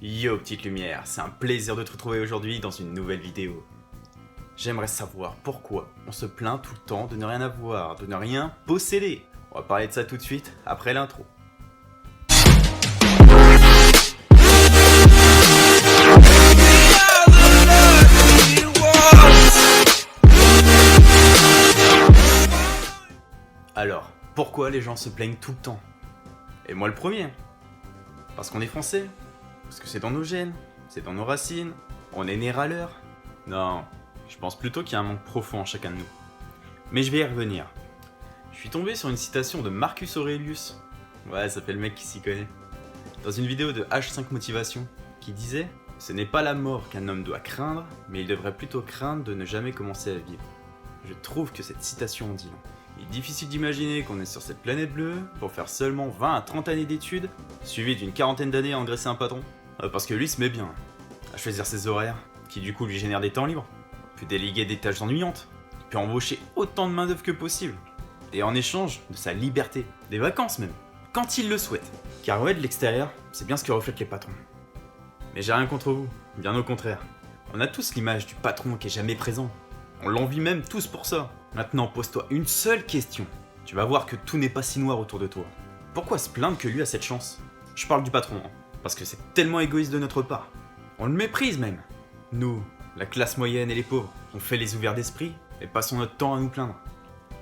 Yo petite lumière, c'est un plaisir de te retrouver aujourd'hui dans une nouvelle vidéo. J'aimerais savoir pourquoi on se plaint tout le temps de ne rien avoir, de ne rien posséder. On va parler de ça tout de suite après l'intro. Alors, pourquoi les gens se plaignent tout le temps? Et moi le premier. Parce qu'on est français. Parce que c'est dans nos gènes, c'est dans nos racines, on est né râleur. Non, je pense plutôt qu'il y a un manque profond en chacun de nous. Mais je vais y revenir. Je suis tombé sur une citation de Marcus Aurelius. Ouais, ça fait le mec qui s'y connaît. Dans une vidéo de H5 Motivation, qui disait « Ce n'est pas la mort qu'un homme doit craindre, mais il devrait plutôt craindre de ne jamais commencer à vivre. » Je trouve que cette citation en dit long. Il est difficile d'imaginer qu'on est sur cette planète bleue pour faire seulement 20 à 30 années d'études, suivi d'une quarantaine d'années à engraisser un patron. Parce que lui se met bien à choisir ses horaires, qui du coup lui génèrent des temps libres, peut déléguer des tâches ennuyantes, peut embaucher autant de main d'œuvre que possible, et en échange de sa liberté, des vacances même, quand il le souhaite. Car ouais, de l'extérieur, c'est bien ce que reflètent les patrons. Mais j'ai rien contre vous, bien au contraire. On a tous l'image du patron qui est jamais présent. On l'envie même tous pour ça. Maintenant, pose-toi une seule question. Tu vas voir que tout n'est pas si noir autour de toi. Pourquoi se plaindre que lui a cette chance? Je parle du patron, hein, parce que c'est tellement égoïste de notre part. On le méprise même. Nous, la classe moyenne et les pauvres, on fait les ouverts d'esprit et passons notre temps à nous plaindre.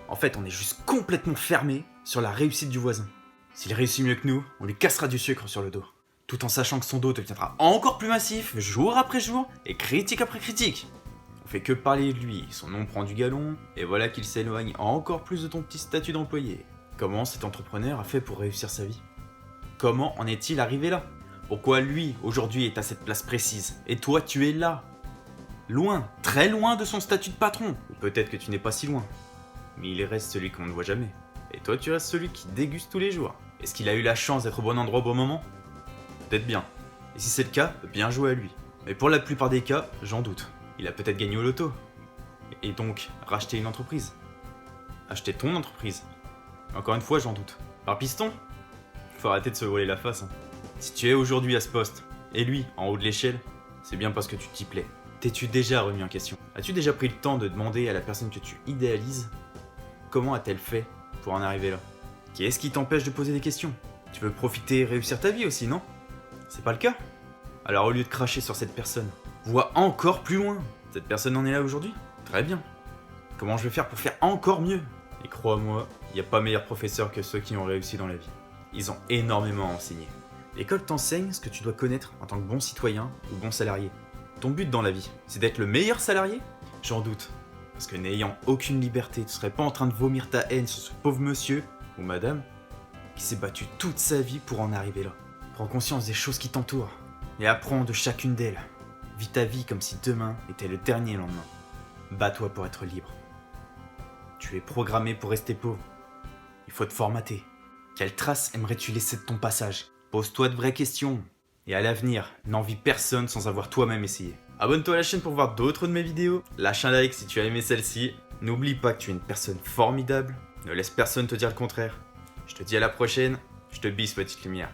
En fait, on est juste complètement fermé sur la réussite du voisin. S'il réussit mieux que nous, on lui cassera du sucre sur le dos. Tout en sachant que son dos deviendra encore plus massif, jour après jour, et critique après critique. On fait que parler de lui, son nom prend du galon, et voilà qu'il s'éloigne encore plus de ton petit statut d'employé. Comment cet entrepreneur a fait pour réussir sa vie? Comment en est-il arrivé là? Pourquoi lui, aujourd'hui, est à cette place précise, et toi, tu es là? Loin, très loin de son statut de patron. Ou peut-être que tu n'es pas si loin. Mais il reste celui qu'on ne voit jamais. Et toi, tu restes celui qui déguste tous les jours. Est-ce qu'il a eu la chance d'être au bon endroit au bon moment? Peut-être bien. Et si c'est le cas, bien joué à lui. Mais pour la plupart des cas, j'en doute. Il a peut-être gagné au loto. Et donc, racheter une entreprise. Acheter ton entreprise. Encore une fois, j'en doute. Par piston? Faut arrêter de se voiler la face. Hein. Si tu es aujourd'hui à ce poste, et lui, en haut de l'échelle, c'est bien parce que tu t'y plais. T'es-tu déjà remis en question? As-tu déjà pris le temps de demander à la personne que tu idéalises comment a-t-elle fait pour en arriver là? Qu'est-ce qui t'empêche de poser des questions? Tu veux profiter et réussir ta vie aussi, non? C'est pas le cas? Alors au lieu de cracher sur cette personne, vois encore plus loin. Cette personne en est là aujourd'hui? Très bien. Comment je vais faire pour faire encore mieux? Et crois-moi, il n'y a pas meilleur professeur que ceux qui ont réussi dans la vie. Ils ont énormément à enseigner. L'école t'enseigne ce que tu dois connaître en tant que bon citoyen ou bon salarié. Ton but dans la vie, c'est d'être le meilleur salarié? J'en doute. Parce que n'ayant aucune liberté, tu serais pas en train de vomir ta haine sur ce pauvre monsieur ou madame qui s'est battu toute sa vie pour en arriver là. Prends conscience des choses qui t'entourent et apprends de chacune d'elles. Vis ta vie comme si demain était le dernier lendemain. Bats-toi pour être libre. Tu es programmé pour rester pauvre. Il faut te formater. Quelle trace aimerais-tu laisser de ton passage? Pose-toi de vraies questions. Et à l'avenir, n'envie personne sans avoir toi-même essayé. Abonne-toi à la chaîne pour voir d'autres de mes vidéos. Lâche un like si tu as aimé celle-ci. N'oublie pas que tu es une personne formidable. Ne laisse personne te dire le contraire. Je te dis à la prochaine. Je te bise, petite lumière.